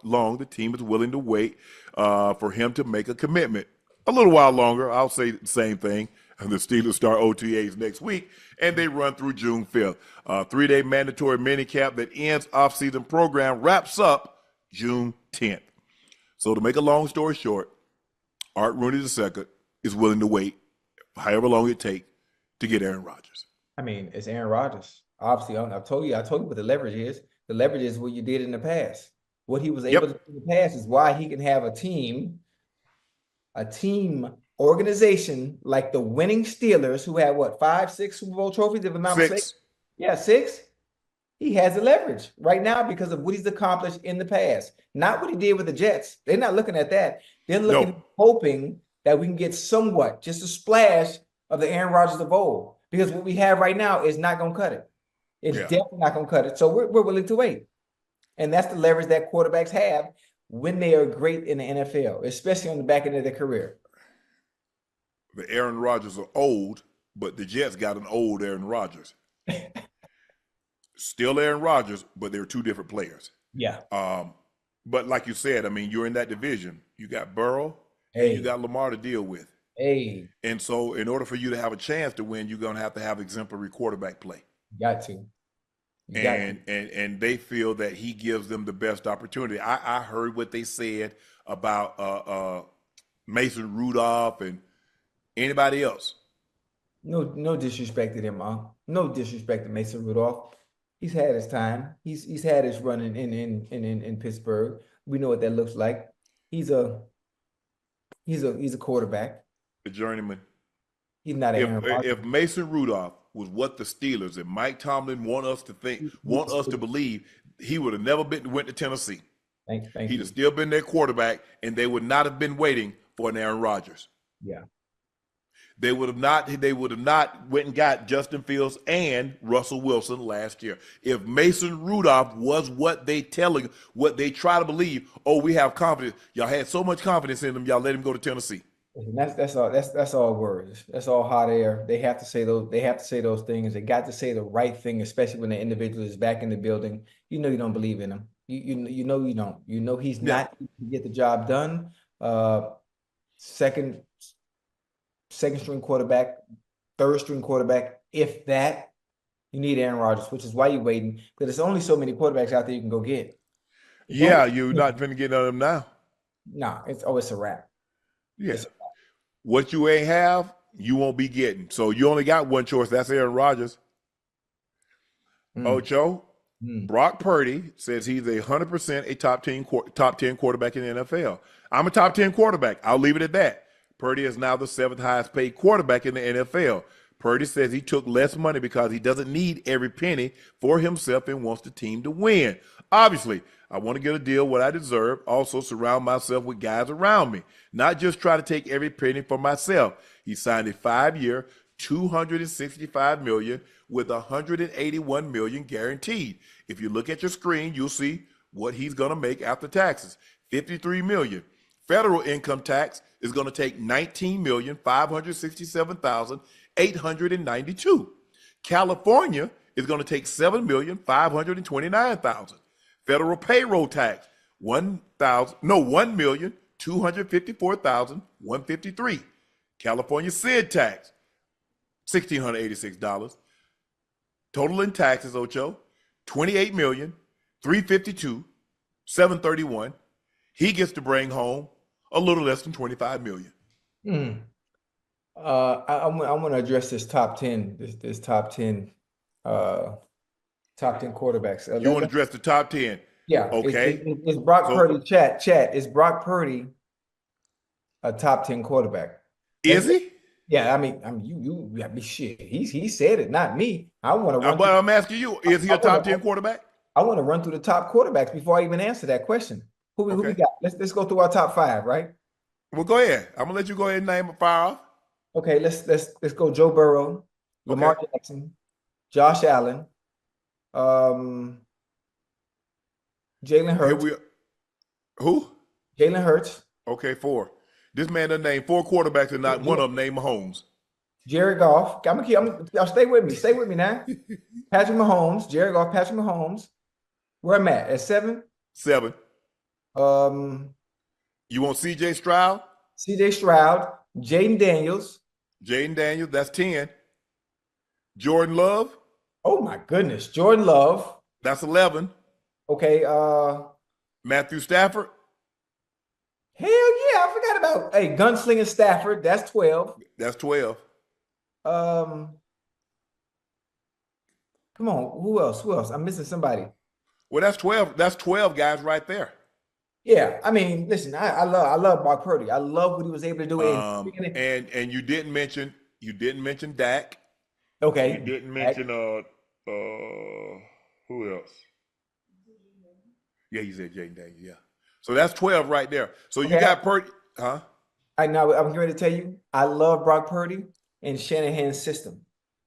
long the team is willing to wait for him to make a commitment. A little while longer, I'll say the same thing. The Steelers start OTAs next week, and they run through June 5th. 3-day mandatory minicamp that ends offseason program wraps up June 10th. So to make a long story short, Art Rooney II is willing to wait however long it takes to get Aaron Rodgers. I mean, it's Aaron Rodgers. Obviously, I told you what the leverage is. The leverage is what you did in the past. What he was able to do in the past is why he can have a team organization like the winning Steelers, who had what, 5, 6 Super Bowl trophies, if I'm not mistaken? Yeah, 6. He has the leverage right now because of what he's accomplished in the past, not what he did with the Jets. They're not looking at that. They're looking, hoping that we can get somewhat, just a splash of the Aaron Rodgers of old. Because what we have right now is not going to cut it. It's definitely not going to cut it. So we're willing to wait. And that's the leverage that quarterbacks have when they are great in the NFL, especially on the back end of their career. The Aaron Rodgers are old, but the Jets got an old Aaron Rodgers. Still Aaron Rodgers, but they're two different players. Yeah. But like you said, I mean, you're in that division. You got Burrow and you got Lamar to deal with. And so in order for you to have a chance to win, you're going to have exemplary quarterback play. Got to. And they feel that he gives them the best opportunity. I heard what they said about Mason Rudolph and anybody else. No disrespect to them, no disrespect to Mason Rudolph. He's had his time. He's had his run in Pittsburgh. We know what that looks like. He's a quarterback. A journeyman. He's not if Mason Rudolph was what the Steelers and Mike Tomlin want us to believe, he would have never went to Tennessee. He'd have still been their quarterback, and they would not have been waiting for an Aaron Rodgers. Yeah. They would have not went and got Justin Fields and Russell Wilson last year. If Mason Rudolph was what they try to believe, we have confidence. Y'all had so much confidence in him, y'all let him go to Tennessee. And that's all words. That's all hot air. They have to say those things. They got to say the right thing, especially when the individual is back in the building. You know you don't believe in him. You know you don't. You know he's not to get the job done. Second string quarterback, third string quarterback, if that. You need Aaron Rodgers, which is why you're waiting, because there's only so many quarterbacks out there you can go get. You're not going to get none of them now. No, it's a wrap. Yes. What you ain't have, you won't be getting. So you only got one choice. That's Aaron Rodgers. Ocho, Brock Purdy says he's 100% a top 10 quarterback in the NFL. I'm a top 10 quarterback. I'll leave it at that. Purdy is now the 7th highest paid quarterback in the NFL. Purdy says he took less money because he doesn't need every penny for himself and wants the team to win. Obviously, I want to get a deal what I deserve, also surround myself with guys around me, not just try to take every penny for myself. He signed a 5-year, $265 million with $181 million guaranteed. If you look at your screen, you'll see what he's going to make after taxes, $53 million. Federal income tax is going to take $19,567,892. California is going to take $7,529,000. Federal payroll tax, $1,254,153. California SID tax, $1,686. Total in taxes, Ocho, $28,352,731. He gets to bring home a little less than $25 million. I want to address this top 10, this top 10 quarterbacks. You want to address the top 10? Yeah. Okay. Is Brock Purdy, chat, is Brock Purdy a top 10 quarterback? Is he? Yeah, I mean, shit. He said it, not me. But I'm asking you, is he a top 10 quarterback? I want to run through the top quarterbacks before I even answer that question. Who we got? Let's go through our top 5, right? Well, go ahead. I'm gonna let you go ahead and name a fire off. Okay, let's go. Joe Burrow, Lamar Jackson, Josh Allen, Jalen Hurts. Who? Jalen Hurts. Okay, 4. This man done named 4 quarterbacks and not one of them named Mahomes. Jared Goff. Y'all stay with me. Stay with me now. Patrick Mahomes. Jared Goff. Patrick Mahomes. Where am I at 7? 7. Um, You want C.J. Stroud? C.J. Stroud, Jaden Daniels. Jaden Daniels, that's 10. Jordan Love, Oh my goodness, Jordan Love. that's 11. Okay, Matthew Stafford, hell yeah, I forgot about Gunslinger Stafford. That's 12. that's 12. Um, come on, who else? Who else? I'm missing somebody. Well, that's 12. That's 12 guys right there. Yeah, I mean, listen, I love Brock Purdy. I love what he was able to do. And you didn't mention Dak. Okay, You didn't mention who else? Yeah, you said Jaden Daniels. Yeah. So that's 12 right there. So you got Purdy, huh? Now I'm here to tell you, I love Brock Purdy and Shanahan's system.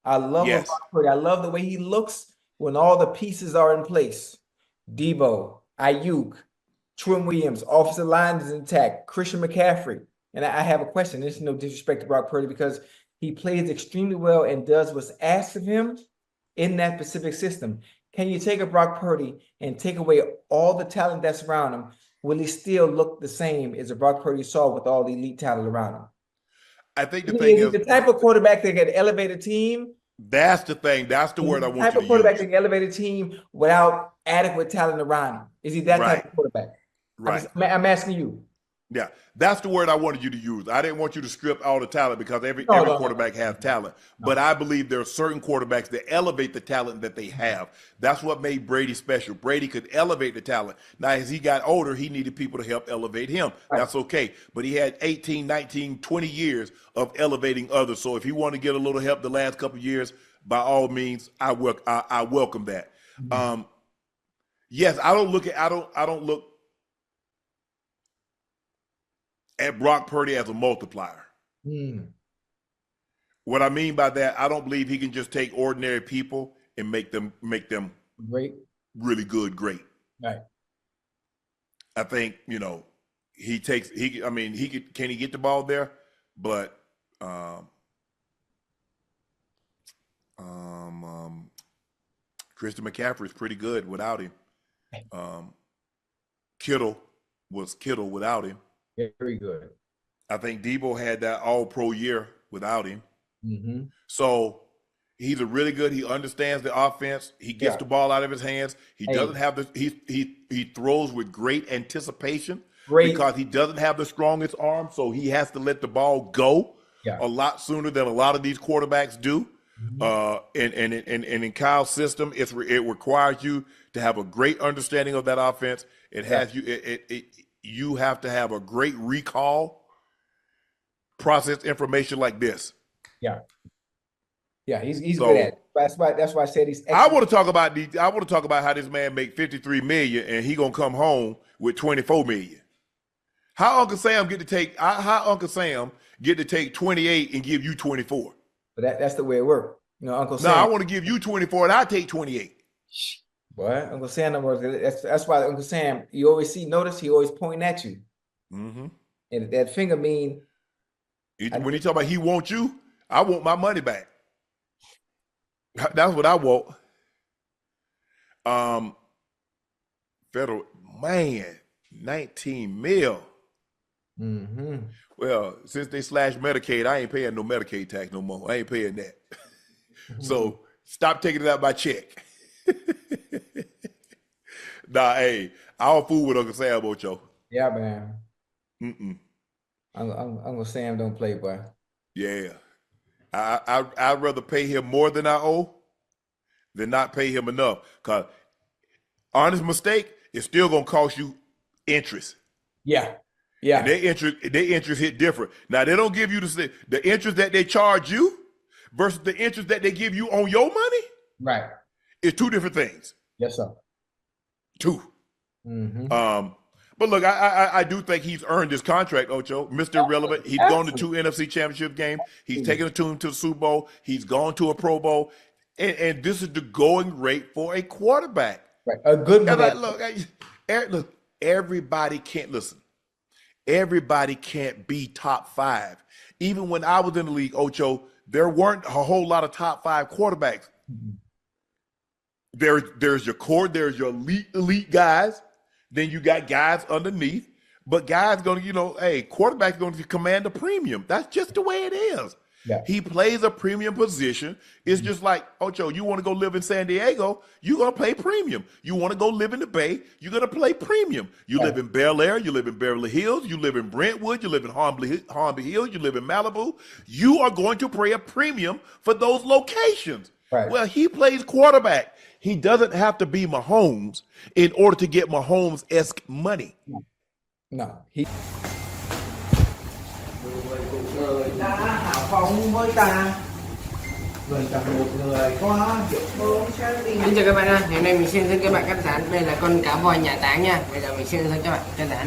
I love Yes. Brock Purdy. I love the way he looks when all the pieces are in place. Debo, Ayuk, Trim Williams, offensive line is intact, Christian McCaffrey. And I have a question. There's no disrespect to Brock Purdy because he plays extremely well and does what's asked of him in that specific system. Can you take a Brock Purdy and take away all the talent that's around him? Will he still look the same as a Brock Purdy saw with all the elite talent around him? I think the thing is the type of quarterback that can elevate a team. That's the thing. That's the word I want you to use. The type of quarterback that can elevate a team without adequate talent around him. Is he that type of quarterback? Right. I'm asking you. Yeah, that's the word I wanted you to use. I didn't want you to strip all the talent because every quarterback has talent. But I believe there are certain quarterbacks that elevate the talent that they have. That's what made Brady special. Brady could elevate the talent. Now, as he got older, he needed people to help elevate him. Right. That's okay. But he had 18, 19, 20 years of elevating others. So if he wanted to get a little help the last couple of years, by all means, I welcome that. Mm-hmm. Yes, I don't look at Brock Purdy as a multiplier. What I mean by that, I don't believe he can just take ordinary people and make them great, really good, great. Right. I think, can he get the ball there? But Christian McCaffrey is pretty good without him. Kittle was Kittle without him. Yeah, very good. I think Debo had that all-pro year without him. Mm-hmm. So he's a really good. He understands the offense. He gets the ball out of his hands. He doesn't have the. He throws with great anticipation because he doesn't have the strongest arm. So he has to let the ball go a lot sooner than a lot of these quarterbacks do. Mm-hmm. And in Kyle's system, it requires you to have a great understanding of that offense. It has you have to have a great recall, process information like this. Yeah, he's good at it. That's why I said he's excellent. I want to talk about how this man make $53 million and he gonna come home with $24 million. How Uncle Sam get to take 28 and give you 24? But that's the way it works. Uncle Sam. No, I want to give you 24 and I take 28. Boy, Uncle Sam don't work. That's why Uncle Sam, you always notice he always pointing at you. Mm-hmm. And that finger mean when he talk about he wants you, I want my money back. That's what I want. Federal, man, 19 mil. Mm-hmm. Well, since they slashed Medicaid, I ain't paying no Medicaid tax no more. I ain't paying that. Mm-hmm. So stop taking it out by check. Nah, hey, I'll fool with Uncle Sam, Ocho. Yeah, man. Uncle Sam don't play, boy. Yeah. I'd rather pay him more than I owe than not pay him enough. Because honest mistake is still gonna cost you interest. Yeah. And their interest hit different. Now they don't give you the interest that they charge you versus the interest that they give you on your money. Right. It's two different things. Yes, sir. Two. Mm-hmm. But look, I do think he's earned his contract, Ocho. Mr. Irrelevant. He's gone to 2 NFC championship games. He's taken a team to the Super Bowl. He's gone to a Pro Bowl. And this is the going rate for a quarterback. Right. A good one. Look, everybody can't listen. Everybody can't be top 5. Even when I was in the league, Ocho, there weren't a whole lot of top 5 quarterbacks. Mm-hmm. There's your core, there's your elite guys. Then you got guys underneath, but guys going to, hey, quarterback's going to command a premium. That's just the way it is. Yeah. He plays a premium position. It's just like, Ocho, you want to go live in San Diego, you're going to pay premium. You want to go live in the Bay, you're going to play premium. You live in Bel Air, you live in Beverly Hills, you live in Brentwood, you live in Hornby Hills, you live in Malibu. You are going to pay a premium for those locations. Right. Well, he plays quarterback. He doesn't have to be Mahomes in order to get Mahomes-esque money. No. He đã hào phóng với ta gần cả một người có hiệu ứng sáng đi. Xin chào các bạn, hôm nay mình xin các bạn cắt gián. Đây là con cá voi nhà táng nha. Bây giờ mình xin cho các bạn cắt gián.